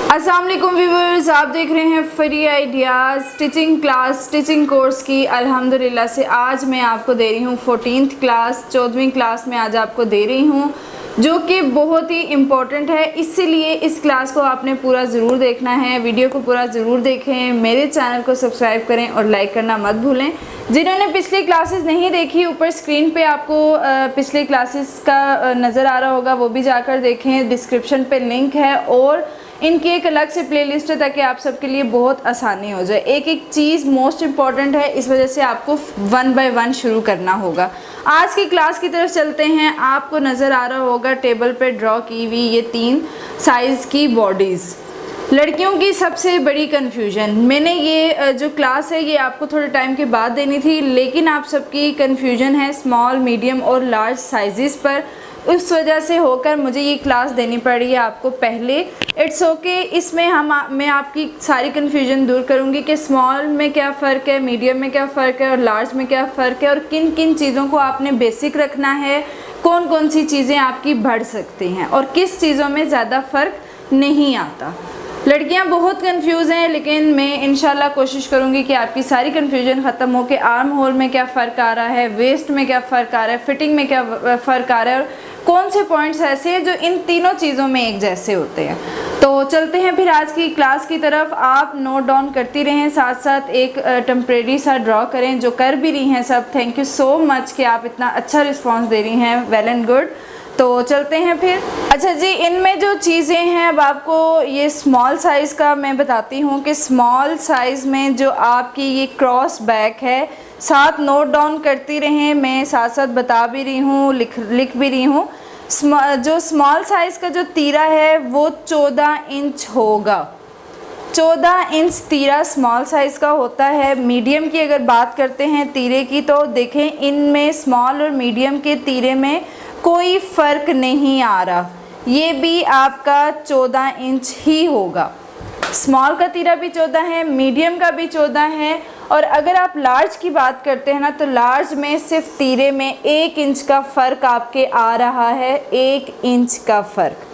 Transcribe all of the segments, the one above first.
अस्सलाम वालेकुम व्यूअर्स, आप देख रहे हैं free ideas stitching class stitching course की। अल्हम्दुलिल्लाह से आज मैं आपको दे रही हूँ 14th क्लास 14वीं क्लास में आज आपको दे रही हूँ, जो कि बहुत ही इम्पॉर्टेंट है। इसीलिए इस क्लास को आपने पूरा ज़रूर देखना है, वीडियो को पूरा ज़रूर देखें, मेरे चैनल को सब्सक्राइब करें और लाइक करना मत भूलें। जिन्होंने पिछली क्लासेस नहीं देखी, ऊपर स्क्रीन पे आपको पिछली क्लासेस का नज़र आ रहा होगा, वो भी जाकर देखें। डिस्क्रिप्शन पे लिंक है और इनकी एक अलग से प्लेलिस्ट है ताकि आप सबके लिए बहुत आसानी हो जाए। एक एक चीज़ मोस्ट इम्पॉर्टेंट है, इस वजह से आपको 1 बाय 1 शुरू करना होगा। आज की क्लास की तरफ चलते हैं। आपको नज़र आ रहा होगा टेबल पे ड्रॉ की हुई ये 3 साइज़ की बॉडीज़। लड़कियों की सबसे बड़ी कन्फ्यूजन, मैंने ये जो क्लास है ये आपको थोड़े टाइम के बाद देनी थी, लेकिन आप सबकी कन्फ्यूजन है स्मॉल, मीडियम और लार्ज साइज़ पर, उस वजह से होकर मुझे ये क्लास देनी पड़ी है आपको पहले। इट्स ओके, इसमें मैं आपकी सारी कन्फ्यूजन दूर करूँगी कि स्मॉल में क्या फ़र्क है, मीडियम में क्या फ़र्क है और लार्ज में क्या फ़र्क है, और किन किन चीज़ों को आपने बेसिक रखना है, कौन कौन सी चीज़ें आपकी बढ़ सकती हैं और किस चीज़ों में ज़्यादा फ़र्क नहीं आता। लड़कियां बहुत कंफ्यूज हैं, लेकिन मैं इंशाल्लाह कोशिश करूंगी कि आपकी सारी कंफ्यूजन ख़त्म हो कि आर्म होल में क्या फ़र्क आ रहा है, वेस्ट में क्या फ़र्क आ रहा है, फिटिंग में क्या फ़र्क आ रहा है और कौन से पॉइंट्स ऐसे हैं जो इन तीनों चीज़ों में एक जैसे होते हैं। तो चलते हैं फिर आज की क्लास की तरफ। आप नोट डाउन करती रहें, साथ साथ एक टेम्परेरी सा ड्रॉ करें, जो कर भी रही हैं सब। थैंक यू सो मच कि आप इतना अच्छा रिस्पॉन्स दे रही हैं, वेल एंड गुड। तो चलते हैं फिर। अच्छा जी, इनमें जो चीज़ें हैं, अब आपको ये स्मॉल साइज़ का मैं बताती हूँ कि स्मॉल साइज़ में जो आपकी ये क्रॉस बैक है, साथ नोट डाउन करती रहें, मैं साथ साथ बता भी रही हूँ, लिख भी रही हूँ। जो स्मॉल साइज़ का जो तीरा है वो 14 इंच होगा। 14 इंच तीरा स्मॉल साइज़ का होता है। मीडियम की अगर बात करते हैं तीरे की, तो देखें इनमें स्मॉल और मीडियम के तीरे में कोई फ़र्क नहीं आ रहा, ये भी आपका 14 इंच ही होगा। स्मॉल का तीरा भी 14 है, मीडियम का भी 14 है, और अगर आप लार्ज की बात करते हैं ना, तो लार्ज में सिर्फ तीरे में 1 इंच का फ़र्क आपके आ रहा है, 1 इंच का फ़र्क।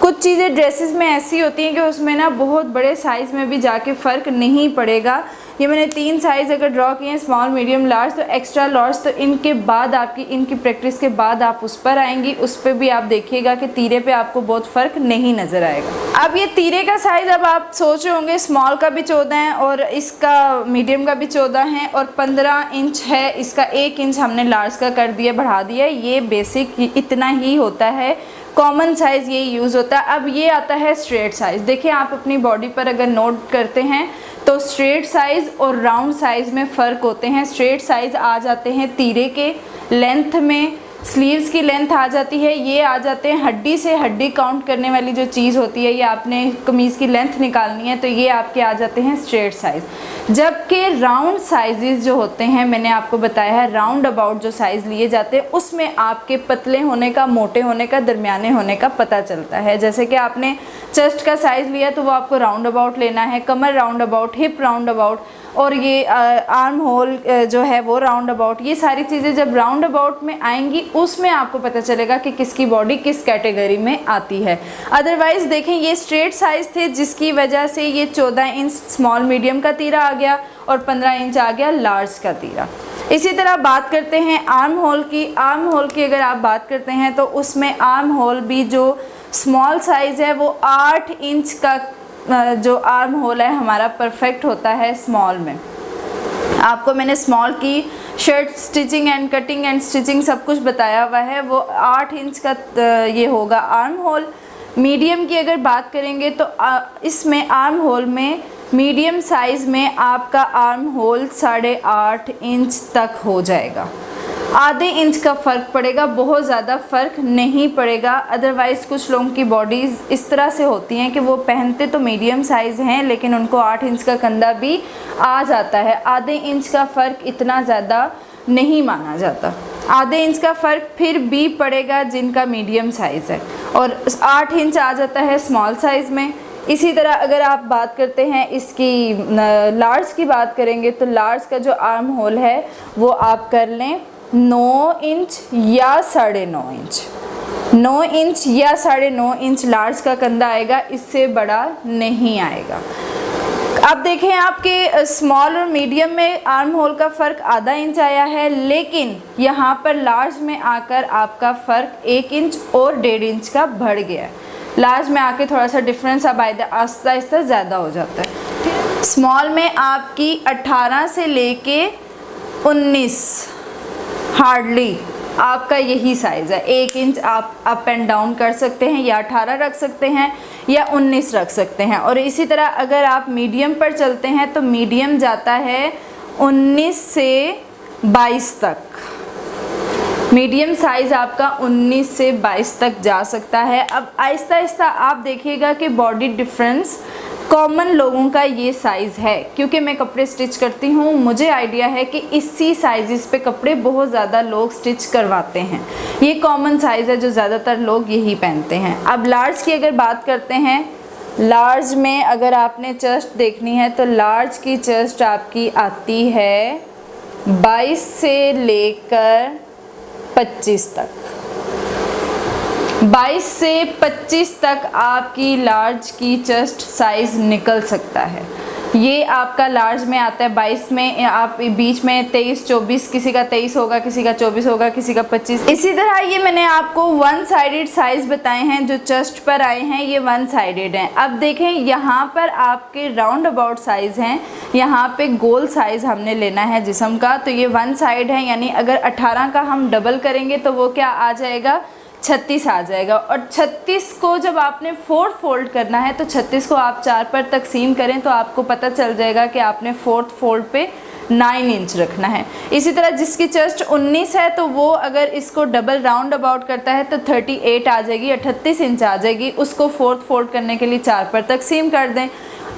कुछ चीज़ें ड्रेसेस में ऐसी होती हैं कि उसमें ना बहुत बड़े साइज़ में भी जाके फ़र्क नहीं पड़ेगा। ये मैंने 3 साइज़ अगर ड्रॉ किए हैं, स्मॉल, मीडियम, लार्ज, तो एक्स्ट्रा लार्ज, तो इनके बाद आपकी इनकी प्रैक्टिस के बाद आप उस पर आएंगी, उस पर भी आप देखिएगा कि तीरे पे आपको बहुत फ़र्क नहीं नज़र आएगा। अब ये तीरे का साइज़, अब आप सोच रहे होंगे स्मॉल का भी 14 है और इसका मीडियम का भी 14 है और 15 इंच है, इसका 1 इंच हमने लार्ज का कर दिया, बढ़ा दिया। ये बेसिक इतना ही होता है, कॉमन साइज़ ये यूज़ होता है। अब ये आता है स्ट्रेट साइज़। देखिए आप अपनी बॉडी पर अगर नोट करते हैं तो स्ट्रेट साइज़ और राउंड साइज़ में फ़र्क होते हैं। स्ट्रेट साइज़ आ जाते हैं तीरे के लेंथ में, स्लीव्स की लेंथ आ जाती है, ये आ जाते हैं हड्डी से हड्डी काउंट करने वाली जो चीज़ होती है, ये आपने कमीज़ की लेंथ निकालनी है तो ये आपके आ जाते हैं स्ट्रेट साइज़। जबकि राउंड साइज़ जो होते हैं, मैंने आपको बताया है राउंड अबाउट जो साइज़ लिए जाते हैं, उसमें आपके पतले होने का, मोटे होने का, दरमियाने होने का पता चलता है। जैसे कि आपने चेस्ट का साइज़ लिया तो वो आपको राउंड अबाउट लेना है, कमर round about, hip round about, और ये आर्म होल जो है वो राउंड अबाउट। ये सारी चीज़ें जब राउंड अबाउट में आएंगी, उसमें आपको पता चलेगा कि किसकी बॉडी किस कैटेगरी में आती है। अदरवाइज़ देखें, ये स्ट्रेट साइज़ थे जिसकी वजह से ये 14 इंच स्मॉल मीडियम का तीरा आ गया और 15 इंच आ गया लार्ज का तीरा। इसी तरह बात करते हैं आर्म होल की। आर्म होल की अगर आप बात करते हैं तो उसमें आर्म होल भी जो स्मॉल साइज़ है वो 8 इंच का जो आर्म होल है हमारा परफेक्ट होता है स्मॉल में। आपको मैंने स्मॉल की shirt stitching and cutting and stitching सब कुछ बताया हुआ है, वो 8 इंच का ये होगा आर्म होल। मीडियम की अगर बात करेंगे तो इसमें आर्म होल में मीडियम साइज़ में आपका आर्म होल 8.5 इंच तक हो जाएगा। आधे इंच का फ़र्क पड़ेगा, बहुत ज़्यादा फ़र्क नहीं पड़ेगा। अदरवाइज़ कुछ लोगों की बॉडीज़ इस तरह से होती हैं कि वो पहनते तो मीडियम साइज़ हैं लेकिन उनको 8 इंच का कंधा भी आ जाता है। आधे इंच का फ़र्क इतना ज़्यादा नहीं माना जाता। आधे इंच का फ़र्क फिर भी पड़ेगा जिनका मीडियम साइज़ है, और 8 इंच आ जाता है स्मॉल साइज़ में। इसी तरह अगर आप बात करते हैं इसकी लार्ज की बात करेंगे तो लार्ज का जो आर्म होल है वो आप कर लें 9 इंच या 9.5 इंच। 9 इंच या 9.5 इंच लार्ज का कंधा आएगा, इससे बड़ा नहीं आएगा। अब देखें आपके स्मॉल और मीडियम में आर्म होल का फ़र्क आधा इंच आया है, लेकिन यहाँ पर लार्ज में आकर आपका फ़र्क 1 इंच और 1.5 इंच का बढ़ गया है। लार्ज में आके थोड़ा सा डिफरेंस अब आहिस्ता आहिस्ता ज़्यादा हो जाता है। स्मॉल में आपकी 18 से लेके 19 हार्डली आपका यही साइज़ है। 1 इंच आप अप एंड डाउन कर सकते हैं, या 18 रख सकते हैं या 19 रख सकते हैं। और इसी तरह अगर आप मीडियम पर चलते हैं तो मीडियम जाता है 19 से 22 तक। मीडियम साइज़ आपका 19 से 22 तक जा सकता है। अब आहिस्ता आहिस्ता आप देखिएगा कि बॉडी डिफरेंस कॉमन लोगों का ये साइज़ है, क्योंकि मैं कपड़े स्टिच करती हूँ, मुझे आइडिया है कि इसी साइज़ पे कपड़े बहुत ज़्यादा लोग स्टिच करवाते हैं। ये कॉमन साइज़ है जो ज़्यादातर लोग यही पहनते हैं। अब लार्ज की अगर बात करते हैं, लार्ज में अगर आपने चेस्ट देखनी है तो लार्ज की चेस्ट आपकी आती है 22 से लेकर 25 तक। 22 से 25 तक आपकी लार्ज की चेस्ट साइज़ निकल सकता है। ये आपका लार्ज में आता है 22 में, आप बीच में 23, 24, किसी का 23 होगा, किसी का 24 होगा, किसी का 25। इसी तरह ये मैंने आपको वन साइडेड साइज़ बताए हैं जो चेस्ट पर आए हैं, ये वन साइडेड हैं। अब देखें यहाँ पर आपके राउंड अबाउट साइज़ हैं, यहाँ पे गोल साइज़ हमने लेना है जिस्म का, तो ये वन साइड है, यानी अगर 18 का हम डबल करेंगे तो वो क्या आ जाएगा, 36 आ जाएगा। और 36 को जब आपने 4th फोल्ड करना है तो 36 को आप 4 पर तकसीम करें तो आपको पता चल जाएगा कि आपने 4th फोल्ड पे 9 इंच रखना है। इसी तरह जिसकी चेस्ट 19 है तो वो अगर इसको डबल राउंड अबाउट करता है तो 38 आ जाएगी, 38 इंच आ जाएगी। उसको 4th फोल्ड करने के लिए 4 पर तकसीम कर दें।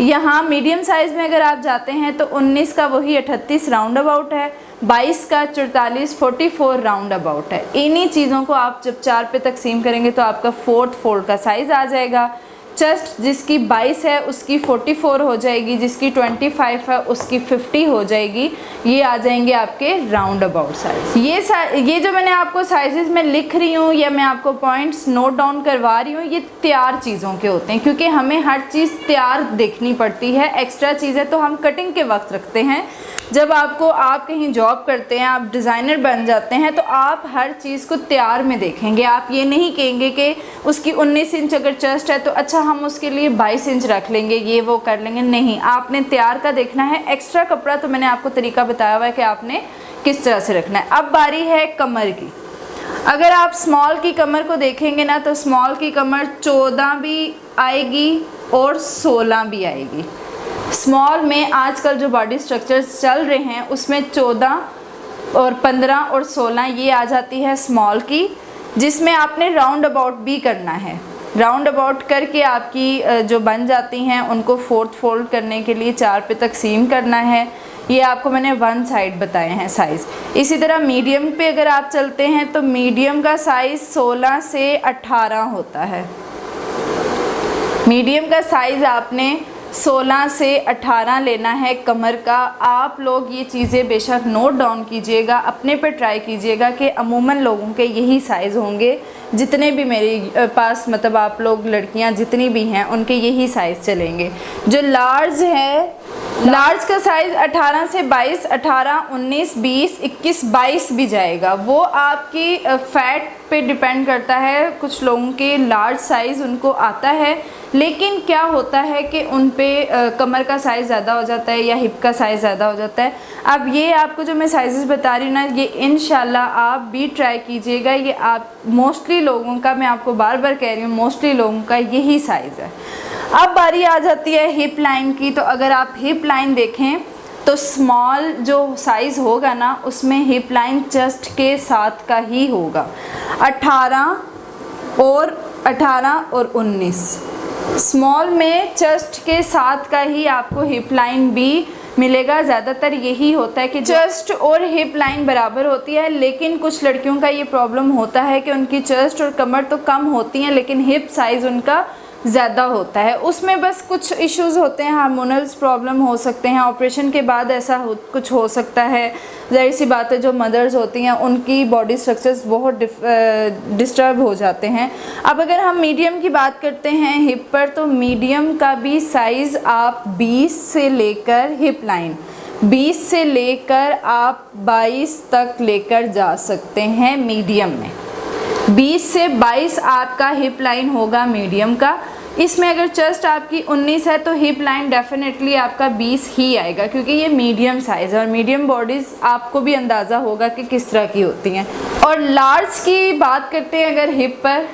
यहाँ मीडियम साइज़ में अगर आप जाते हैं तो 19 का वही 38 राउंड अबाउट है, 22 का 44, 44 राउंड अबाउट है। इन्हीं चीज़ों को आप जब 4 पे तकसीम करेंगे तो आपका 4th फोल्ड का साइज़ आ जाएगा। चेस्ट जिसकी 22 है उसकी 44 हो जाएगी, जिसकी 25 है उसकी 50 हो जाएगी। ये आ जाएंगे आपके राउंड अबाउट साइज़। ये जो मैंने आपको साइज़ेस में लिख रही हूँ या मैं आपको पॉइंट्स नोट डाउन करवा रही हूँ, ये तैयार चीज़ों के होते हैं, क्योंकि हमें हर चीज़ तैयार देखनी पड़ती है। एक्स्ट्रा चीज़ें तो हम कटिंग के वक्त रखते हैं। जब आप कहीं जॉब करते हैं, आप डिज़ाइनर बन जाते हैं, तो आप हर चीज़ को तैयार में देखेंगे। आप ये नहीं कहेंगे कि उसकी 19 इंच अगर चेस्ट है तो अच्छा हम उसके लिए 22 इंच रख लेंगे, ये वो कर लेंगे। नहीं, आपने तैयार का देखना है। एक्स्ट्रा कपड़ा तो मैंने आपको तरीका बताया हुआ है कि आपने किस तरह से रखना है। अब बारी है कमर की। अगर आप स्मॉल की कमर को देखेंगे ना तो स्मॉल की कमर 14 भी आएगी और 16 भी आएगी। स्मॉल में आजकल जो बॉडी स्ट्रक्चर्स चल रहे हैं उसमें 14 और 15 और 16 ये आ जाती है स्मॉल की, जिसमें आपने राउंड अबाउट भी करना है। राउंड अबाउट करके आपकी जो बन जाती हैं उनको 4th फोल्ड करने के लिए 4 पे तकसीम करना है। ये आपको मैंने वन साइड बताए हैं साइज़। इसी तरह मीडियम पे अगर आप चलते हैं तो मीडियम का साइज़ 16 से 18 होता है। मीडियम का साइज़ आपने 16 से 18 लेना है कमर का। आप लोग ये चीज़ें बेशक नोट डाउन कीजिएगा, अपने पे ट्राई कीजिएगा कि अमूमन लोगों के यही साइज़ होंगे। जितने भी मेरे पास मतलब आप लोग लड़कियां जितनी भी हैं उनके यही साइज़ चलेंगे। जो लार्ज है, लार्ज का साइज़ 18 से 22, 18, 19, 20, 21, 22 भी जाएगा। वो आपकी फ़ैट पे डिपेंड करता है। कुछ लोगों के लार्ज साइज़ उनको आता है, लेकिन क्या होता है कि उन पे कमर का साइज़ ज़्यादा हो जाता है या हिप का साइज़ ज़्यादा हो जाता है। अब ये आपको जो मैं साइज़ेस बता रही हूँ ना, ये इंशाल्लाह आप भी ट्राई कीजिएगा। ये आप मोस्टली लोगों का, मैं आपको बार बार कह रही हूँ, मोस्टली लोगों का यही साइज़ है। अब बारी आ जाती है हिप लाइन की। तो अगर आप हिप लाइन देखें तो स्मॉल जो साइज़ होगा ना उसमें हिप लाइन चेस्ट के साथ का ही होगा। 18 और 19 स्मॉल में चेस्ट के साथ का ही आपको हिप लाइन भी मिलेगा। ज़्यादातर यही होता है कि चेस्ट और हिप लाइन बराबर होती है, लेकिन कुछ लड़कियों का ये प्रॉब्लम होता है कि उनकी चेस्ट और कमर तो कम होती हैं लेकिन हिप साइज़ उनका ज़्यादा होता है। उसमें बस कुछ इश्यूज़ होते हैं, हार्मोनल्स प्रॉब्लम हो सकते हैं, ऑपरेशन के बाद ऐसा कुछ हो सकता है। ज़ाहिर सी बात है, जो मदर्स होती हैं उनकी बॉडी स्ट्रक्चर्स बहुत डिस्टर्ब हो जाते हैं। अब अगर हम मीडियम की बात करते हैं हिप पर, तो मीडियम का भी साइज़ आप 20 से लेकर हिप लाइन 20 से लेकर आप 22 तक लेकर जा सकते हैं मीडियम में। 20 से 22 आपका हिप लाइन होगा मीडियम का। इसमें अगर चेस्ट आपकी 19 है तो हिप लाइन डेफिनेटली आपका 20 ही आएगा, क्योंकि ये मीडियम साइज़ है और मीडियम बॉडीज़ आपको भी अंदाज़ा होगा कि किस तरह की होती हैं। और लार्ज की बात करते हैं अगर हिप पर,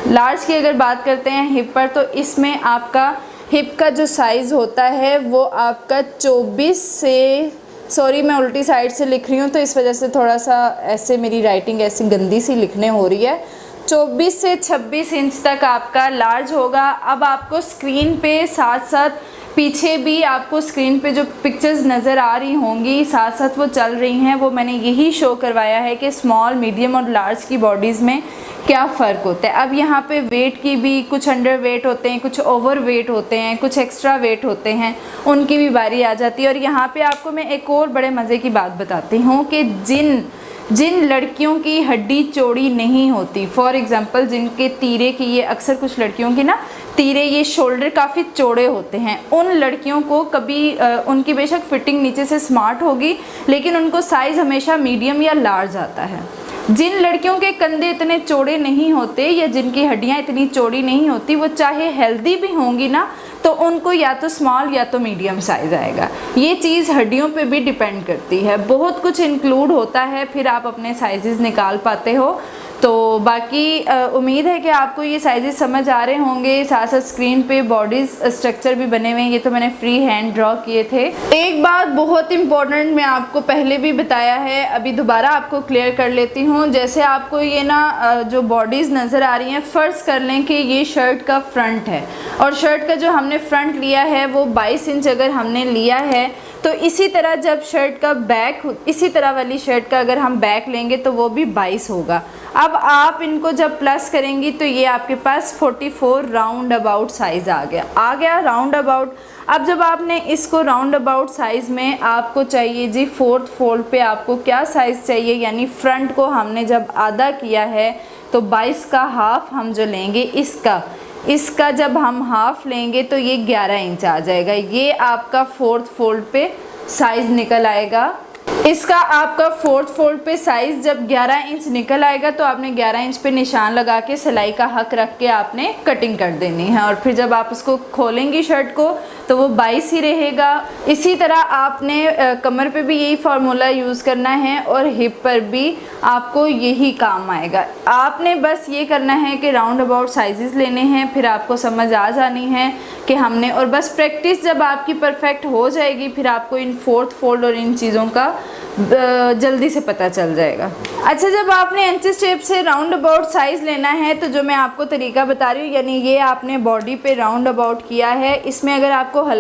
लार्ज की अगर बात करते हैं हिप पर, तो इसमें आपका हिप का जो साइज़ होता है वो आपका 24 से, सॉरी मैं उल्टी साइड से लिख रही हूँ तो इस वजह से थोड़ा सा ऐसे मेरी राइटिंग ऐसी गंदी सी लिखने हो रही है। 24 से 26 इंच तक आपका लार्ज होगा। अब आपको स्क्रीन पे साथ साथ पीछे भी आपको स्क्रीन पे जो पिक्चर्स नज़र आ रही होंगी साथ साथ वो चल रही हैं, वो मैंने यही शो करवाया है कि स्मॉल, मीडियम और लार्ज की बॉडीज़ में क्या फ़र्क होता है। अब यहाँ पे वेट की भी, कुछ अंडर वेट होते हैं, कुछ ओवर वेट होते हैं, कुछ एक्स्ट्रा वेट होते हैं, उनकी भी बारी आ जाती है। और यहाँ पे आपको मैं एक और बड़े मज़े की बात बताती हूँ कि जिन लड़कियों की हड्डी चौड़ी नहीं होती, फॉर एग्ज़ाम्पल जिनके तीरे की, ये अक्सर कुछ लड़कियों की ना तीरे, ये शोल्डर काफ़ी चौड़े होते हैं, उन लड़कियों को कभी उनकी बेशक फिटिंग नीचे से स्मार्ट होगी लेकिन उनको साइज़ हमेशा मीडियम या लार्ज आता है। जिन लड़कियों के कंधे इतने चौड़े नहीं होते या जिनकी हड्डियां इतनी चौड़ी नहीं होती, वो चाहे हेल्दी भी होंगी ना तो उनको या तो स्मॉल या तो मीडियम साइज़ आएगा। ये चीज़ हड्डियों पे भी डिपेंड करती है, बहुत कुछ इंक्लूड होता है, फिर आप अपने साइजेस निकाल पाते हो। तो बाकी उम्मीद है कि आपको ये साइजेस समझ आ रहे होंगे। साथ साथ स्क्रीन पे बॉडीज स्ट्रक्चर भी बने हुए हैं, ये तो मैंने फ्री हैंड ड्रॉ किए थे। एक बात बहुत इंपॉर्टेंट मैं आपको पहले भी बताया है, अभी दोबारा आपको क्लियर कर लेती हूँ। जैसे आपको ये ना जो बॉडीज़ नज़र आ रही हैं, फ़र्ज़ कर लें कि ये शर्ट का फ्रंट है और शर्ट का जो हमने फ्रंट लिया है वो 22 इंच अगर हमने लिया है, तो इसी तरह जब शर्ट का बैक, इसी तरह वाली शर्ट का अगर हम बैक लेंगे तो वो भी 22 होगा। अब आप इनको जब प्लस करेंगी तो ये आपके पास 44 राउंड अबाउट साइज़ आ गया राउंड अबाउट। अब जब आपने इसको राउंड अबाउट साइज़ में आपको चाहिए जी 4th फोल्ड पे आपको क्या साइज़ चाहिए, यानी फ्रंट को हमने जब आधा किया है तो 22 का हाफ हम जो लेंगे, इसका जब हम हाफ लेंगे तो ये 11 इंच आ जाएगा। ये आपका 4th फोल्ड पे साइज़ निकल आएगा। इसका आपका 4th फोल्ड पे साइज़ जब 11 इंच निकल आएगा तो आपने 11 इंच पे निशान लगा के सिलाई का हक रख के आपने कटिंग कर देनी है, और फिर जब आप उसको खोलेंगी शर्ट को तो वो 22 ही रहेगा। इसी तरह आपने कमर पे भी यही फार्मूला यूज़ करना है और हिप पर भी आपको यही काम आएगा। आपने बस ये करना है कि राउंड अबाउट साइजेस लेने हैं, फिर आपको समझ आ जानी है कि हमने, और बस प्रैक्टिस जब आपकी परफेक्ट हो जाएगी फिर आपको इन 4th फोल्ड और इन चीज़ों का जल्दी से पता चल जाएगा। अच्छा, जब आपने इंचेस टेप से राउंड अबाउट साइज़ लेना है तो जो मैं आपको तरीका बता रही हूँ, यानी ये आपने बॉडी पे राउंड अबाउट किया है, इसमें अगर आपको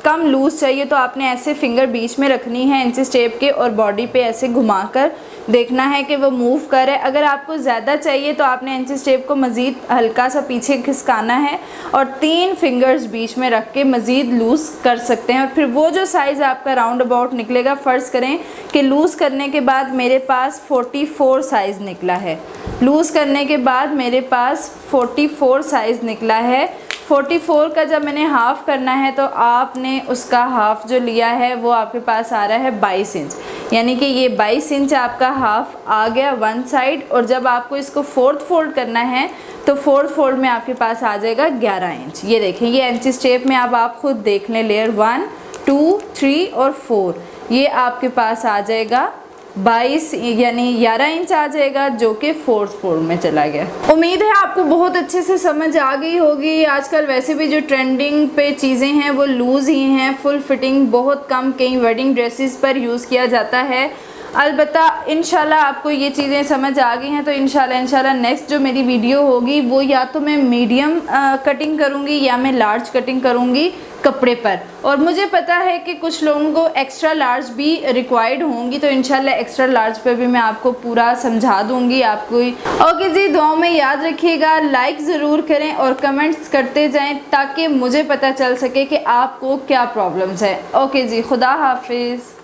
कम लूज़ चाहिए तो आपने ऐसे फिंगर बीच में रखनी है इंचेस टेप के और बॉडी पे ऐसे घुमाकर देखना है कि वो मूव कर है। अगर आपको ज़्यादा चाहिए तो आपने इंचेस टेप को मज़ीद हल्का सा पीछे खिसकाना है और 3 फिंगर्स बीच में रख के मज़ीद लूज़ कर सकते हैं, और फिर वो जो साइज़ आपका राउंड अबाउट निकलेगा, फ़र्ज़ करें कि लूज़ करने के बाद मेरे पास 44 साइज़ निकला है, लूज़ करने के बाद मेरे पास 44 साइज़ निकला है। 44 का जब मैंने हाफ़ करना है तो आपने उसका हाफ़ जो लिया है वो आपके पास आ रहा है 22 इंच, यानी कि ये 22 इंच आपका हाफ़ आ गया वन साइड। और जब आपको इसको 4th फोल्ड करना है तो 4th फोल्ड में आपके पास आ जाएगा 11 इंच। ये देखें, ये इंचेस टेप में अब आप खुद देख लें, लेयर 1, 2, 3 और 4, ये आपके पास आ जाएगा 22 यानी 11 इंच आ जाएगा, जो कि 4th फोल्ड में चला गया। उम्मीद है आपको बहुत अच्छे से समझ आ गई होगी। आजकल वैसे भी जो ट्रेंडिंग पे चीज़ें हैं वो लूज़ ही हैं, फुल फिटिंग बहुत कम कई वेडिंग ड्रेसेस पर यूज़ किया जाता है। अलबत्ता इंशाल्लाह आपको ये चीज़ें समझ आ गई हैं, तो इंशाल्लाह नेक्स्ट जो मेरी वीडियो होगी वो या तो मैं मीडियम कटिंग करूँगी या मैं लार्ज कटिंग करूँगी कपड़े पर। और मुझे पता है कि कुछ लोगों को एक्स्ट्रा लार्ज भी रिक्वायर्ड होंगी, तो इंशाल्लाह एक्स्ट्रा लार्ज पर भी मैं आपको पूरा समझा दूँगी आपको। ओके जी, दुआओं में याद रखिएगा, लाइक ज़रूर करें और कमेंट्स करते जाएं ताकि मुझे पता चल सके कि आपको क्या प्रॉब्लम्स है। ओके जी, खुदा हाफिज़।